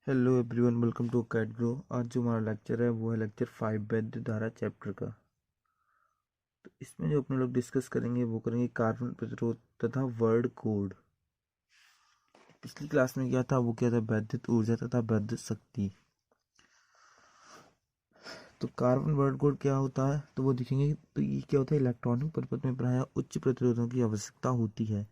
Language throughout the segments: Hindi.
Hello everyone, welcome to cat grow. आज जो हमारा लेक्चर है वो है लेक्चर 5 वैद्य धारा चैप्टर का। तो इसमें जो अपने लोग डिस्कस करेंगे वो करेंगे कार्बन प्रतिरोध तथा वर्ड कोड। पिछली क्लास में क्या था, वो क्या था, वैद्युत ऊर्जा तथा वैद्युत शक्ति। तो कार्बन वर्ड कोड क्या होता है तो वो दिखेंगे। तो ये क्या होता है, इलेक्ट्रॉनिक परिपथ में प्रायः उच्च प्रतिरोधों की आवश्यकता होती है।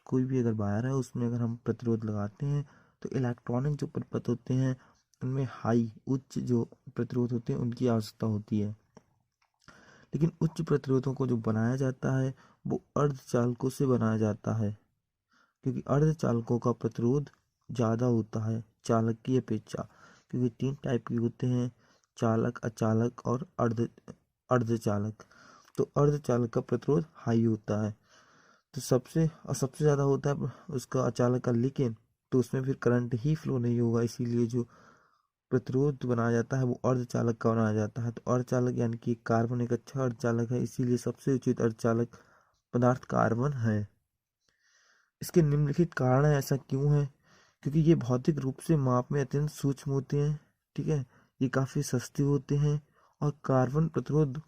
कोई भी अगर वायर है उसमें अगर हम प्रतिरोध लगाते हैं तो इलेक्ट्रॉनिक जो परिपथ होते हैं उनमें हाई उच्च जो प्रतिरोध होते हैं उनकी आवश्यकता होती है। लेकिन उच्च प्रतिरोधों को जो बनाया जाता है वो अर्धचालकों से बनाया जाता है, क्योंकि अर्धचालकों का प्रतिरोध ज़्यादा होता है चालक की अपेक्षा। क्योंकि तीन टाइप के होते हैं, चालक, अचालक और अर्धचालक। तो अर्धचालक का प्रतिरोध हाई होता है, तो सबसे ज़्यादा होता है उसका अचालक का। लेकिन तो उसमें फिर करंट ही फ्लो नहीं होगा, इसीलिए जो प्रतिरोध बनाया जाता है वो अर्धचालक का बनाया जाता है। तो अर्धचालक यानी कि कार्बन एक अच्छा अर्धचालक है, इसीलिए सबसे उचित अर्धचालक पदार्थ कार्बन है। इसके निम्नलिखित कारण है। ऐसा क्यों है? क्योंकि ये भौतिक रूप से माप में अत्यंत सूक्ष्म होते हैं। ठीक है, ये काफ़ी सस्ते होते हैं और कार्बन प्रतिरोध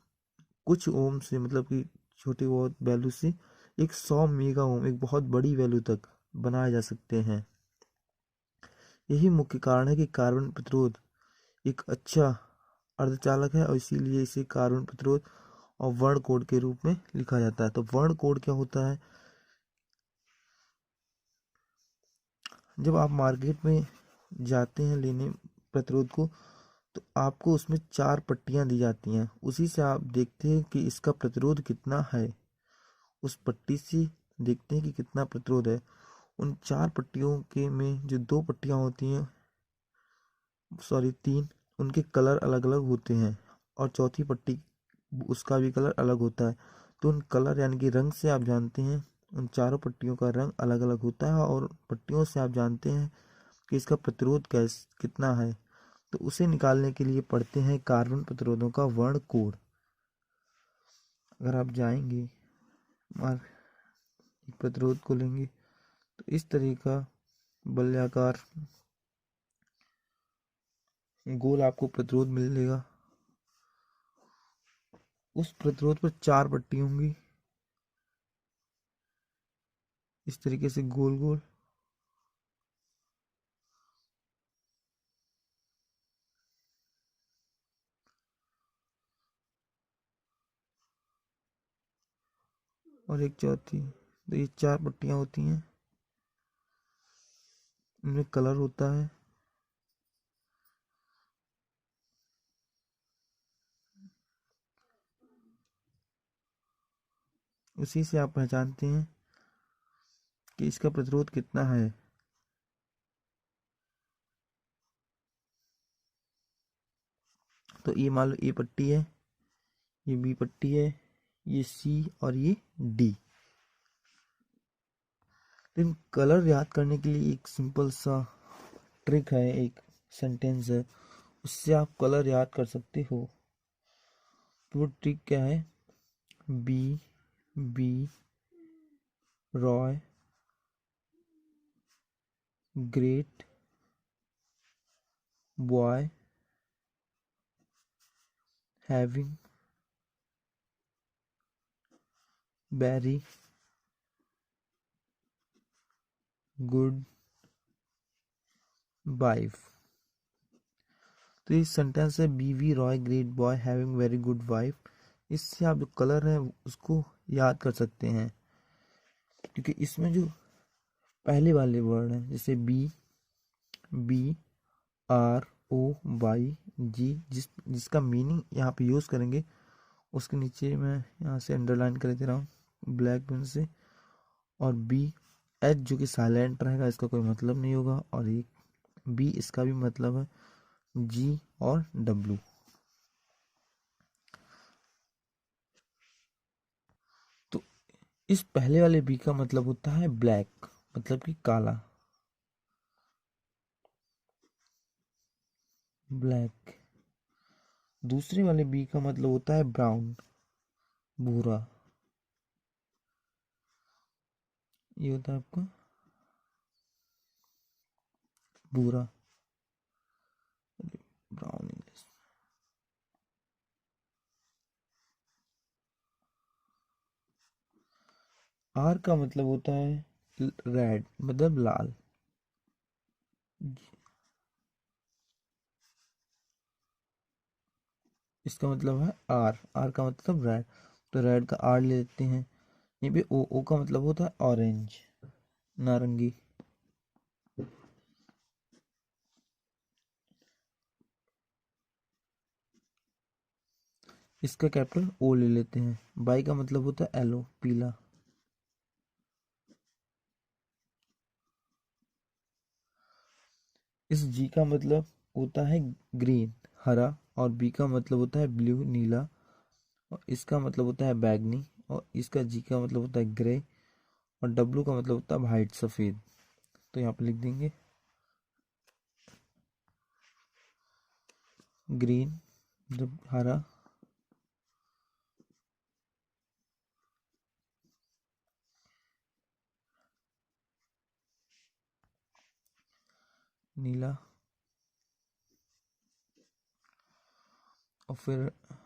कुछ ओम से, मतलब कि छोटे बहुत वैल्यू से एक 100 मेगा ओम, एक बहुत बड़ी वैल्यू तक बनाए जा सकते हैं। यही मुख्य कारण है कि कार्बन प्रतिरोध एक अच्छा अर्धचालक है और इसीलिए इसे कार्बन प्रतिरोध और वर्ण कोड के रूप में लिखा जाता है। तो वर्ण कोड क्या होता है? जब आप मार्केट में जाते हैं लेने प्रतिरोध को, तो आपको उसमें 4 पट्टियां दी जाती हैं। उसी से आप देखते हैं कि इसका प्रतिरोध कितना है। उस पट्टी से देखते हैं कि कितना प्रतिरोध है। उन 4 पट्टियों के में जो 2 पट्टियां होती हैं, सॉरी 3, उनके कलर अलग अलग होते हैं और चौथी पट्टी उसका भी कलर अलग होता है। तो उन कलर यानी कि रंग से आप जानते हैं, उन चारों पट्टियों का रंग अलग अलग होता है और पट्टियों से आप जानते हैं कि इसका प्रतिरोध कितना है। तो उसे निकालने के लिए पढ़ते हैं कार्बन प्रतिरोधों का वर्ण कोड। अगर आप जाएंगे मार प्रतिरोध को लेंगे तो इस तरह का बल्याकार गोल आपको प्रतिरोध मिलेगा। उस प्रतिरोध पर 4 पट्टी होंगी इस तरीके से गोल गोल। और एक चौथी। तो ये 4 पट्टियां होती हैं, इनमें कलर होता है। उसी से आप पहचानते हैं कि इसका प्रतिरोध कितना है। तो ये मान लो ए पट्टी है, ये बी पट्टी है, ये सी और ये डी। लेकिन कलर याद करने के लिए एक सिंपल सा ट्रिक है, एक सेंटेंस है, उससे आप कलर याद कर सकते हो। तो वो ट्रिक क्या है? B B Roy great boy having very good wife. तो इस सेंटेंस है B V Roy great boy having very good wife. इससे आप जो कलर है उसको याद कर सकते हैं, क्योंकि इसमें जो पहले वाले वर्ड हैं जैसे B B R O Y G, जिसका मीनिंग यहाँ पे यूज़ करेंगे उसके नीचे मैं यहाँ से अंडरलाइन कर दे रहा हूँ ब्लैक पेन से। और बी एच जो कि साइलेंट रहेगा, इसका कोई मतलब नहीं होगा। और एक बी इसका भी मतलब है जी और डब्लू। तो इस पहले वाले बी का मतलब होता है ब्लैक, मतलब कि काला, ब्लैक। दूसरे वाले बी का मतलब होता है ब्राउन, भूरा। ये होता है आपका भूरा। ब्राउन। आर का मतलब होता है रेड, मतलब लाल। इसका मतलब है आर, आर का मतलब रेड, तो रेड का आर ले लेते हैं। ये भी ओ, ओ का मतलब होता है ऑरेंज, नारंगी। इसका कैपिटल ओ ले लेते हैं। बाई का मतलब होता है येलो, पीला। इस जी का मतलब होता है ग्रीन, हरा। और बी का मतलब होता है ब्लू, नीला। और इसका मतलब होता है बैगनी। और इसका जी का मतलब होता है ग्रे। और डब्लू का मतलब होता है वाइट, सफ़ेद। तो यहाँ पे लिख देंगे ग्रीन मतलब हरा, नीला, और फिर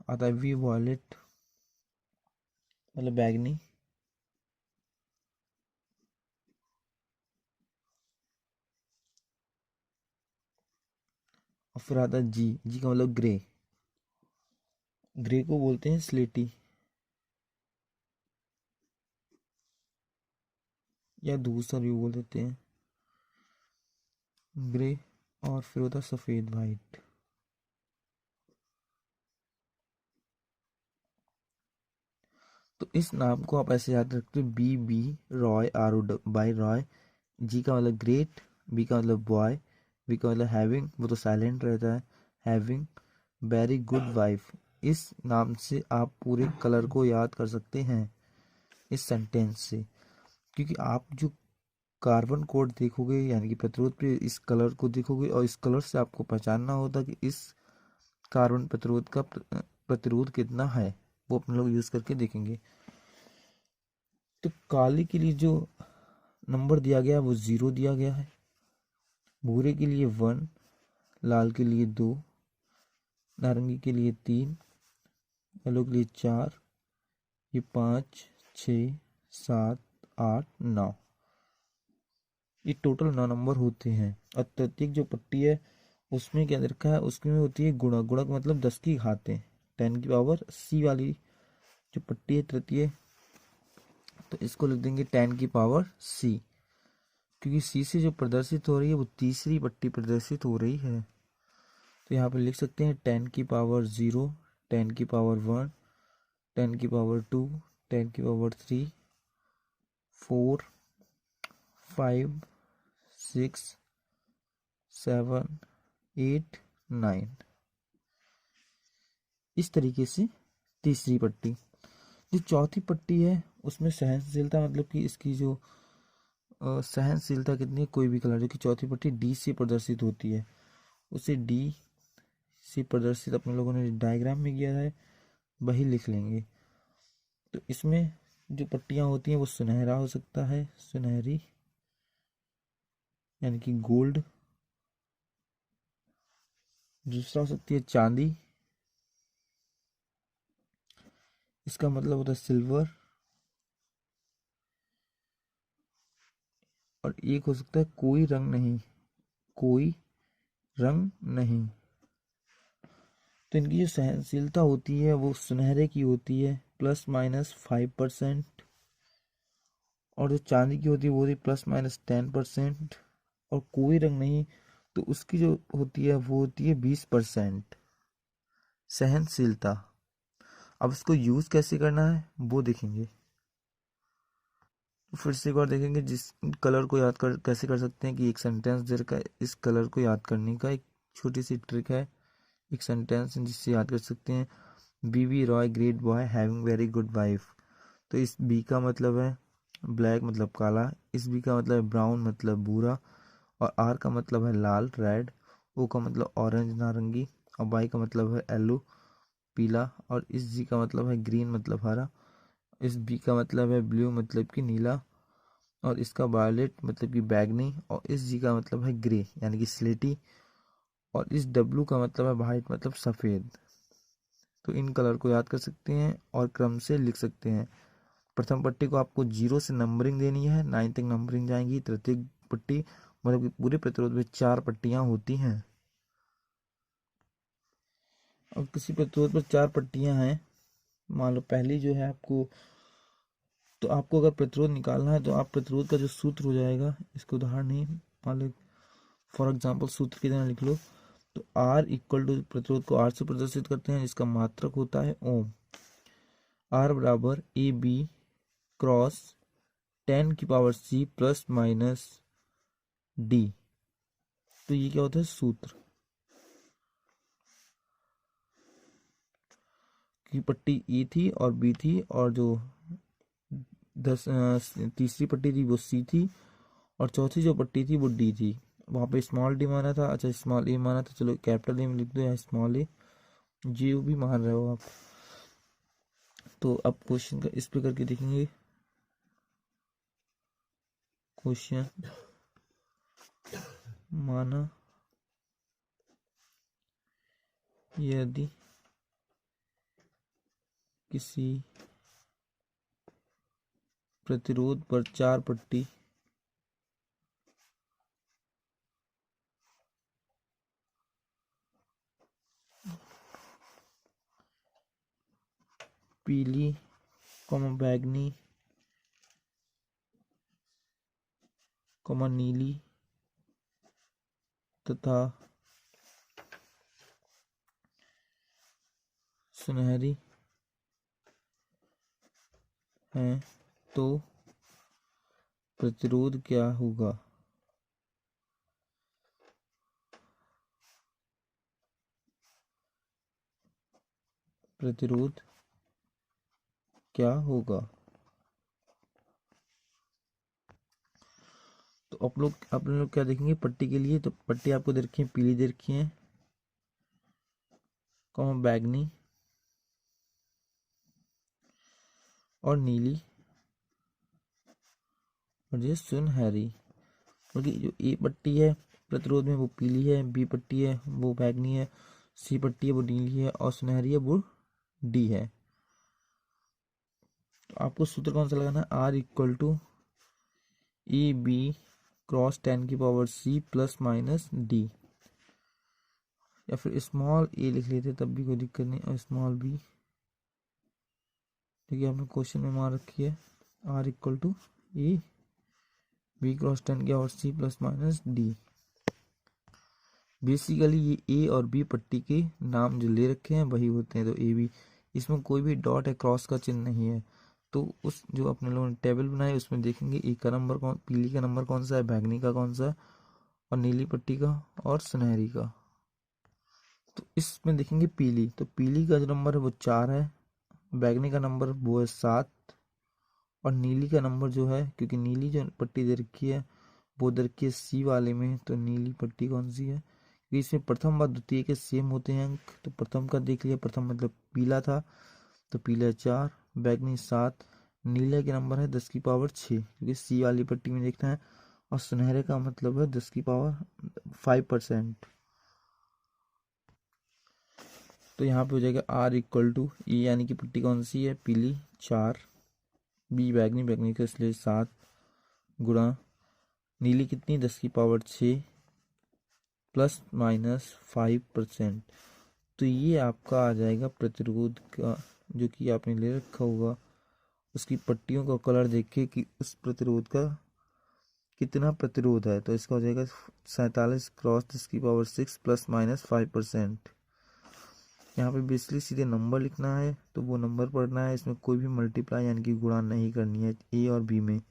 आता है वी वॉयलेट मतलब बैगनी। और फिर आता है जी, जी का मतलब ग्रे। ग्रे को बोलते हैं स्लेटी या दूसरा भी बोल देते हैं, ग्रे। और फिर होता है सफ़ेद, वाइट। तो इस नाम को आप ऐसे याद रखते हो, B B Roy, R O by Roy. G का मतलब ग्रेट, बी का मतलब बॉय, बी का मतलब हैविंग, वो तो साइलेंट रहता है, हैविंग वेरी गुड वाइफ। इस नाम से आप पूरे कलर को याद कर सकते हैं इस सेंटेंस से, क्योंकि आप जो कार्बन कोड देखोगे यानी कि प्रतिरोध पे इस कलर को देखोगे, और इस कलर से आपको पहचानना होता कि इस कार्बन प्रतिरोध का प्रतिरोध कितना है, वो अपने लोग यूज करके देखेंगे। तो काले के लिए जो नंबर दिया गया है वो 0 दिया गया है, भूरे के लिए 1, लाल के लिए 2, नारंगी के लिए 3, येलो के लिए 4, ये 5, 6, 7, 8, 9, ये टोटल 9 नंबर होते हैं। और तृतीयक जो पट्टी है उसमें क्या रखा है, उसमें होती है गुणक, गुणक मतलब 10 की घातें, 10 की पावर सी वाली जो पट्टी है तृतीय, तो इसको लिख देंगे 10 की पावर सी, क्योंकि सी से जो प्रदर्शित हो रही है वो तीसरी पट्टी प्रदर्शित हो रही है। तो यहाँ पे लिख सकते हैं 10 की पावर 0, 10 की पावर 1, 10 की पावर 2, 10 की पावर 3, 4, 5, 6, 7, 8, 9। इस तरीके से तीसरी पट्टी। जो चौथी पट्टी है उसमें सहनशीलता मतलब कि इसकी जो सहनशीलता कितनी है, कोई भी कलर, जो कि चौथी पट्टी डी से प्रदर्शित होती है, उसे डी से प्रदर्शित अपने लोगों ने डायग्राम में किया है, वही लिख लेंगे। तो इसमें जो पट्टियाँ होती हैं वो सुनहरा हो सकता है, सुनहरी यानी कि गोल्ड। दूसरा हो सकती है चांदी, इसका मतलब होता है सिल्वर। और एक हो सकता है कोई रंग नहीं, कोई रंग नहीं। तो इनकी जो सहनशीलता होती है वो सुनहरे की होती है ±5%। और जो चांदी की होती है वो होती है ±10%। और कोई रंग नहीं, तो उसकी जो होती है वो होती है 20% सहनशीलता। अब इसको यूज कैसे करना है वो देखेंगे। तो फिर से एक बार देखेंगे, जिस कलर को याद कर कैसे कर सकते हैं कि एक सेंटेंस दे रखा है, इस कलर को याद करने का एक छोटी सी ट्रिक है, एक सेंटेंस जिससे याद कर सकते हैं। B B Roy great boy having very good wife. तो इस बी का मतलब है ब्लैक मतलब काला, इस बी का मतलब है ब्राउन मतलब भूरा, और आर का मतलब है लाल, रेड। ओ का मतलब ऑरेंज, नारंगी। और वाई का मतलब है येलो, पीला। और इस जी का मतलब है ग्रीन मतलब हरा। इस बी का मतलब है ब्लू मतलब कि नीला। और इसका वायलेट मतलब कि बैगनी। और इस जी का मतलब है ग्रे यानी कि स्लेटी। और इस W का मतलब है वाइट, मतलब सफ़ेद। तो इन कलर को याद कर सकते हैं और क्रम से लिख सकते हैं। प्रथम पट्टी को आपको 0 से नंबरिंग देनी है, 9 तक नंबरिंग जाएंगी। तृतीय पट्टी मतलब कि पूरे प्रतिरोध में 4 पट्टियां होती हैं। अब किसी प्रतिरोध पर 4 पट्टियां हैं, मान लो पहली जो है आपको, तो आपको अगर प्रतिरोध निकालना है तो आप प्रतिरोध का जो सूत्र हो जाएगा, इसको उदाहरण नहीं, मान लो फॉर एग्जाम्पल सूत्र की तरह लिख लो। तो R इक्वल टू, प्रतिरोध को R से प्रदर्शित करते हैं जिसका मात्रक होता है ओम। R बराबर A B cross 10⁻⁶ plus minus D. तो ये क्या होता है सूत्र की पट्टी E थी और B थी, और जो तीसरी पट्टी थी वो C थी, और चौथी जो पट्टी थी वो D थी। वहाँ पे स्मॉल डी माना था, अच्छा स्मॉल ए माना था, चलो कैपिटल ए में लिख दो या स्मॉल ए, जो भी मान रहे हो आप। तो अब क्वेश्चन का इस पे करके देखेंगे। क्वेश्चन माना यदि किसी प्रतिरोध पर 4 पट्टी पीली, बैगनी, नीली तथा सुनहरी है तो प्रतिरोध क्या होगा। प्रतिरोध क्या होगा। तो आप लोग क्या देखेंगे पट्टी के लिए, तो पट्टी आपको दे रखी है, पीली दे रखी है, बैगनी और नीली, और ये सुनहरी। क्योंकि जो ए पट्टी है प्रतिरोध में वो पीली है, बी पट्टी है वो बैगनी है, सी पट्टी है वो नीली है, और सुनहरी है वो डी है। तो आपको सूत्र कौन सा लगाना है, R equal to A B cross 10⁻⁶ plus minus D, या फिर स्मॉल ए लिख लेते तब भी कोई दिक्कत नहीं, और स्मॉल बी, देखिए आपने क्वेश्चन में मान रखी है R equal to A B cross 10⁻⁶ plus minus D. Basically ये ए और बी पट्टी के नाम जो ले रखे हैं वही होते हैं। तो ए बी, इसमें कोई भी डॉट है, क्रॉस का चिन्ह नहीं है। तो उस जो अपने लोगों ने टेबल बनाई उसमें देखेंगे ए का नंबर कौन, पीली का नंबर कौन सा है, बैगनी का कौन सा है, और नीली पट्टी का और सुनहरी का। तो इसमें देखेंगे पीली, तो पीली का जो नंबर है वो 4 है, बैगनी का नंबर वो है 7, और नीली का नंबर जो है, क्योंकि नीली जो पट्टी दे रखी है वो दे रखी है सी वाले में, तो नीली पट्टी कौन सी है, क्योंकि इसमें प्रथम व द्वितीय के सेम होते हैं अंक। तो प्रथम का देख लिया, प्रथम मतलब पीला था, तो पीला 4, बैगनी 7, नीले के नंबर है 10⁻⁶, क्योंकि सी वाली पट्टी में देखना है, और सुनहरे का मतलब है 10⁵%। तो यहाँ पे हो जाएगा आर इक्वल टू ई, यानी कि पट्टी कौन सी है, पीली 4, बी बैगनी, बैगनी का इसलिए 7, गुणा नीली कितनी 10⁻⁶ प्लस माइनस 5%। तो ये आपका आ जाएगा प्रतिरोध का, जो कि आपने ले रखा होगा, उसकी पट्टियों का कलर देख के कि उस प्रतिरोध का कितना प्रतिरोध है। तो इसका हो जाएगा 47 क्रॉस 10⁻⁶ प्लस माइनस 5%। यहाँ पे बेसिकली सीधे नंबर लिखना है, तो वो नंबर पढ़ना है, इसमें कोई भी मल्टीप्लाई यानी कि गुणा नहीं करनी है ए और बी में,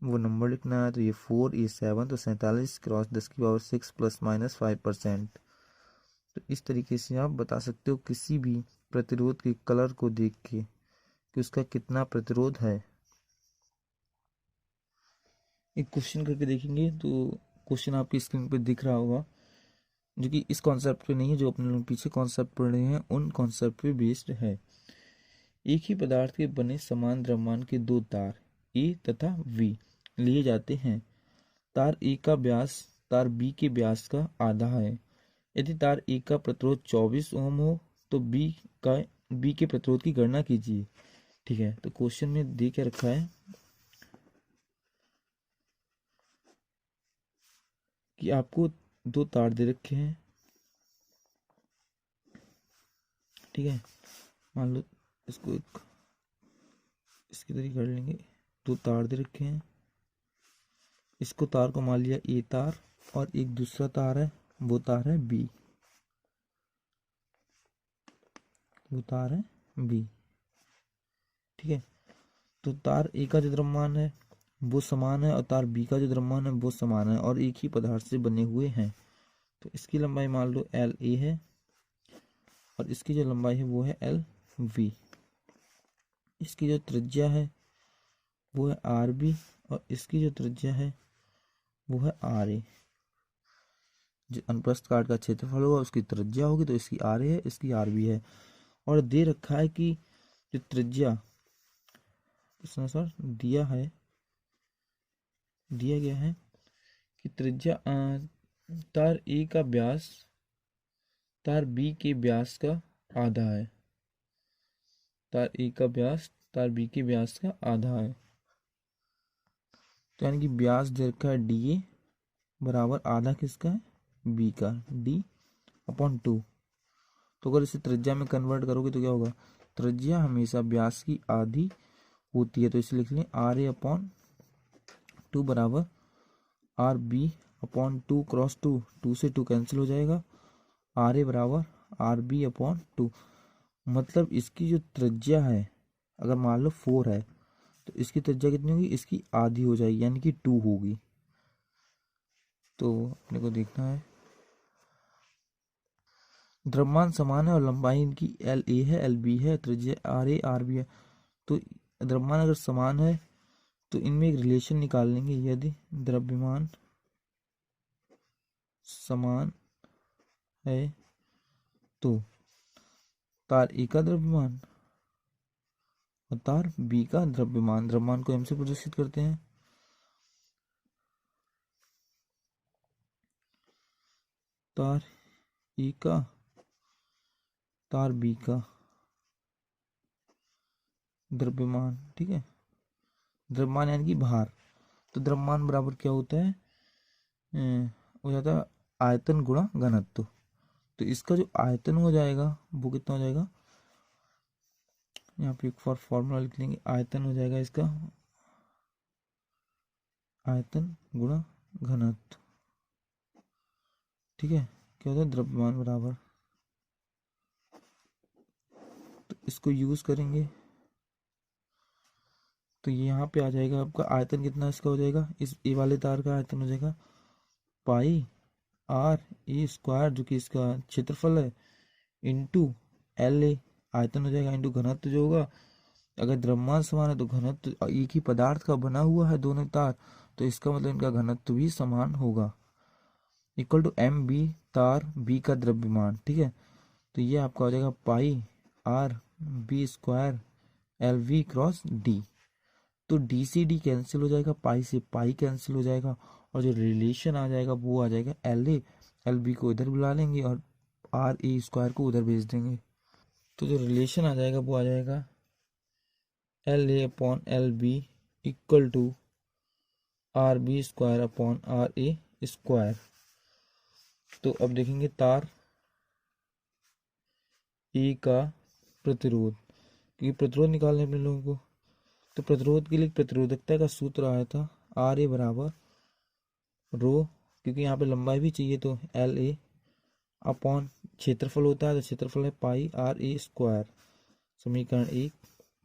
वो नंबर लिखना है। तो ये 4, ये 7, तो 47 क्रॉस 10⁻⁶ प्लस माइनस 5%। तो इस तरीके से आप बता सकते हो किसी भी प्रतिरोध के कलर को देख के कि उसका कितना प्रतिरोध है। एक क्वेश्चन करके देखेंगे, तो क्वेश्चन आपकी स्क्रीन पे दिख रहा होगा, जो कि इस कॉन्सेप्ट पे नहीं है, जो अपने लोग पीछे कॉन्सेप्ट पढ़ रहे हैं उन कॉन्सेप्ट पे बेस्ड है। एक ही पदार्थ के बने समान द्रव्यमान के दो तार ए तथा वी लिए जाते हैं। तार ए का व्यास तार बी के व्यास का आधा है। यदि तार ए का प्रतिरोध 24 ओम हो तो बी के प्रतिरोध की गणना कीजिए। ठीक है, तो क्वेश्चन में दे के रखा है कि आपको दो तार दे रखे हैं। ठीक है, मान लो इसको इसकी तरह कर लेंगे। दो तार दे रखे हैं, इसको तार को मान लिया ए तार, और एक दूसरा तार है, वो तार है बी, वो तार है बी। ठीक है, तो तार ए का जो द्रव्यमान है वो समान है और तार बी का जो द्रव्यमान है वो समान है और एक ही पदार्थ से बने हुए हैं। तो इसकी लंबाई मान लो एल ए है और इसकी जो लंबाई है वो है एल वी। इसकी जो त्रिज्या है वो है आर बी और इसकी जो त्रिज्या है वो है आर ए। जो अनुप्रस्थ काट का क्षेत्रफल होगा उसकी त्रिज्या होगी, तो इसकी आर ए है, इसकी आर बी है। और दे रखा है कि जो त्रिज्या दिया गया है कि त्रिज्या तार ए का व्यास तार बी के व्यास का आधा है। तार ए का व्यास तार बी के व्यास का आधा है, तो यानी कि व्यास दे रखा है डी ए बराबर आधा किसका है, बी का, डी अपॉन 2। तो अगर इसे त्रिज्या में कन्वर्ट करोगे तो क्या होगा, त्रिज्या हमेशा व्यास की आधी होती है, तो इसे लिख लें आर ए अपॉन 2 बराबर आर बी अपॉन 2 क्रॉस 2, 2 से 2 कैंसिल हो जाएगा, आर ए बराबर आर बी अपॉन 2। मतलब इसकी जो त्रिज्या है अगर मान लो 4 है तो इसकी त्रिज्या कितनी होगी, इसकी आधी हो जाएगी यानी कि 2 होगी। तो अपने को देखना है द्रव्यमान समान है और लंबाई इनकी एल ए है, एल बी है, त्रिज्या आर ए आर बी है। तो द्रव्यमान अगर समान है तो इनमें एक रिलेशन निकाल लेंगे। यदि द्रव्यमान समान है तो तार ए का द्रव्यमान और तार बी का द्रव्यमान को एम से प्रदर्शित करते हैं। तार ए का तार बी का द्रव्यमान, ठीक है, द्रव्यमान यानी कि भार। तो द्रव्यमान बराबर क्या होता है, हो जाता है आयतन गुणा घनत्व। तो इसका जो आयतन हो जाएगा वो कितना हो जाएगा, यहाँ पे एक फॉर्मूला लिख लेंगे, आयतन हो जाएगा इसका आयतन गुणा घनत्व। ठीक है, क्या होता है द्रव्यमान बराबर, तो इसको यूज करेंगे तो ये यहाँ पे आ जाएगा आपका आयतन कितना इसका हो जाएगा, इस ए वाले तार का आयतन हो जाएगा पाई आर ए स्क्वायर जो कि इसका क्षेत्रफल है इंटू एल ए, आयतन हो जाएगा इंटू घनत्व जो होगा। अगर द्रव्यमान समान है तो घनत्व एक ही पदार्थ का बना हुआ है दोनों तार, तो इसका मतलब इनका घनत्व भी समान होगा, इक्वल टू एम बी तार बी का द्रव्यमान। ठीक है, तो ये आपका हो जाएगा pi R B square L V cross D. तो डी से डी कैंसिल हो जाएगा, पाई से पाई कैंसिल हो जाएगा और जो रिलेशन आ जाएगा वो आ जाएगा एल ए, एल बी को इधर बुला लेंगे और आर ए स्क्वायर को उधर भेज देंगे। तो जो रिलेशन आ जाएगा वो आ जाएगा L A upon L B equal to R B square upon R A square. तो अब देखेंगे तार ए का प्रतिरोध, क्योंकि प्रतिरोध निकालने में लोगों को, तो प्रतिरोध के लिए प्रतिरोधकता का सूत्र आया था आर ए बराबर रो, क्योंकि यहाँ पे लंबाई भी चाहिए तो एल ए अपॉन क्षेत्रफल होता है तो क्षेत्रफल है पाई आर ए स्क्वायर। समीकरण 1,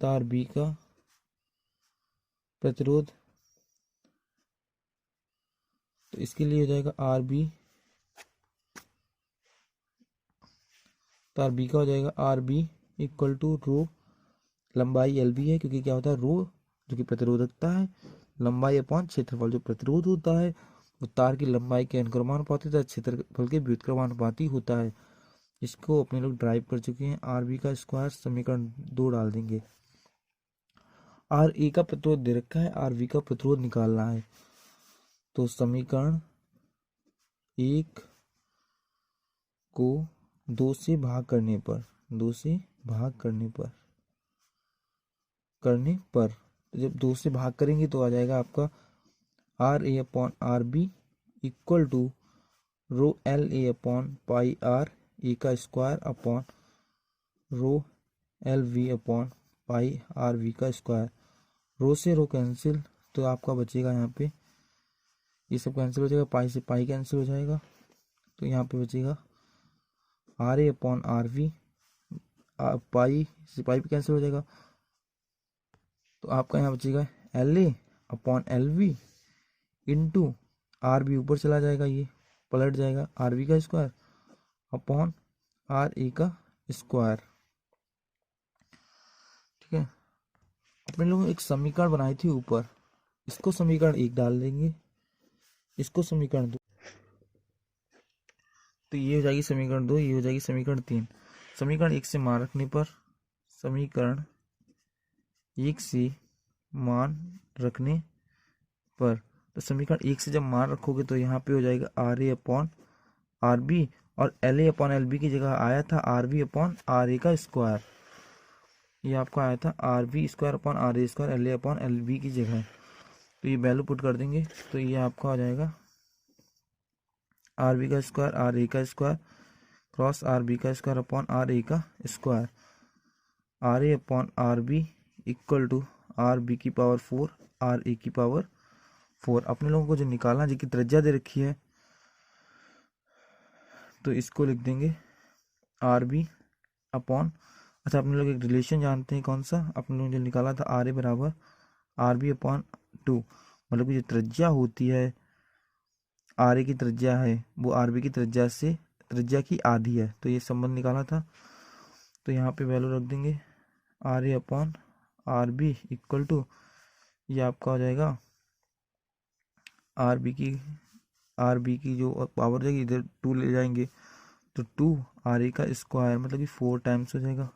तार बी का प्रतिरोध, तो इसके लिए हो जाएगा आर बी, तार बी का हो जाएगा आर बी इक्वल टू रो, लंबाई एल बी है क्योंकि क्या होता है रो जो कि प्रतिरोधकता है, लंबाई अपॉन क्षेत्रफल जो प्रतिरोध होता है वो तार की लंबाई के अनुक्रमानुपाती तथा क्षेत्रफल के व्युत्क्रमानुपाती होता है। इसको अपने लोग ड्राइव कर चुके हैं। आर बी का स्क्वायर समीकरण 2 डाल देंगे। आर ए का प्रतिरोध दे रखा है, आर बी का प्रतिरोध निकालना है, तो समीकरण 1 को 2 से भाग करने पर, 2 से भाग करने पर तो जब 2 से भाग करेंगे तो आ जाएगा आपका R A upon R B equal to rho L A upon pi R A का square upon rho L V upon pi R V का स्क्वायर। रो से रो कैंसिल, तो आपका बचेगा यहाँ पे, ये सब कैंसिल हो जाएगा, पाई से पाई कैंसिल हो जाएगा, तो यहाँ पे बचेगा R A upon R V, pi से पाई भी कैंसिल हो जाएगा, तो आपका यहाँ बचेगा L A upon L V into R B ऊपर चला जाएगा, ये पलट जाएगा, आर वी का स्क्वायर अपॉन आर ए का स्क्वायर। ठीक है, अपने लोगों ने एक समीकरण बनाई थी ऊपर, इसको समीकरण 1 डाल देंगे, इसको समीकरण 2, तो ये हो जाएगी समीकरण 2, ये हो जाएगी समीकरण 3। समीकरण 1 से मान रखने पर, समीकरण 1 से मान रखने पर, तो समीकरण 1 से जब मान रखोगे तो यहाँ पे हो जाएगा R A upon R B, और L A upon L B की जगह आया था R B upon R A का स्क्वायर, ये आपका आया था R B square upon R A square L A upon L B की जगह, तो ये वैल्यू पुट कर देंगे, तो ये आपका हो जाएगा आर बी का स्क्वायर आर ए का स्क्वायर क्रॉस आर बी का स्क्वायर अपॉन आर ए का square, R A upon R B equal to R B की पावर 4 आर ए की पावर 4। अपने लोगों को जो निकालना, जिसकी त्रिज्या दे रखी है, तो इसको लिख देंगे आर बी अपॉन, अच्छा अपने लोग एक रिलेशन जानते हैं, कौन सा अपने लोग जो निकाला था, आर ए बराबर आर बी अपॉन 2, मतलब कि जो त्रिज्या होती है, आर ए की त्रिज्या है वो आर बी की त्रिज्या की आधी है, तो ये संबंध निकाला था, तो यहाँ पे वैल्यू रख देंगे R A upon R B equal to, ये आपका हो जाएगा आर बी की जो पावर जाएगी इधर 2 ले जाएंगे, तो 2 आर ए का स्क्वायर, मतलब कि 4 टाइम्स हो जाएगा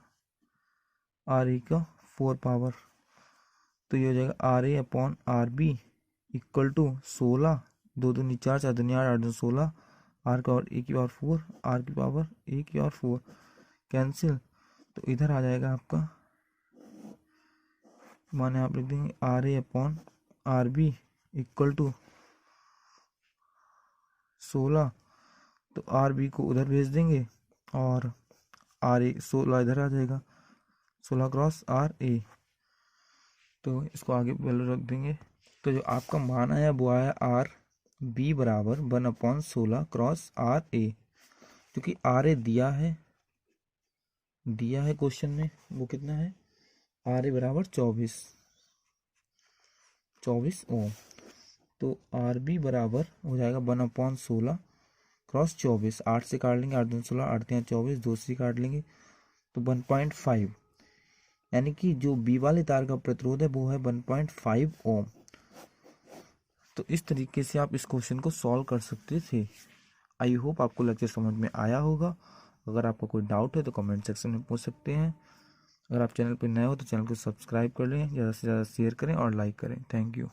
आर ए का 4 पावर, तो ये हो जाएगा R A upon R B equal to 16, 2 दूनी 4, 4 दूनी 8, 8 दूनी 16, आर का और ए की पावर 4, आर की पावर ए की पावर 4 कैंसिल, तो इधर आ जाएगा आपका, माने आप लिख देंगे R A upon R B equal to 16, तो आर बी को उधर भेज देंगे और आर ए 16 इधर आ जाएगा, 16 क्रॉस आर ए, तो इसको आगे वैल्यू रख देंगे, तो जो आपका मान आया वो आया आर बी बराबर 1/16 क्रॉस आर ए, क्योंकि आर ए दिया है क्वेश्चन में, वो कितना है, आर ए बराबर 24 ओम, तो आर बी बराबर हो जाएगा 1/16 क्रॉस 24, 8 से काट लेंगे, 8 दूनी 16, 8 तिया 24, 2 से काट लेंगे तो 1.5, यानी कि जो बी वाले तार का प्रतिरोध है वो है 1.5 ओम। तो इस तरीके से आप इस क्वेश्चन को सॉल्व कर सकते थे। आई होप आपको लेक्चर समझ में आया होगा। अगर आपका कोई डाउट है तो कमेंट सेक्शन में पूछ सकते हैं। अगर आप चैनल पर नए हो तो चैनल को सब्सक्राइब कर लें, ज़्यादा से ज़्यादा शेयर करें और लाइक करें। Thank you.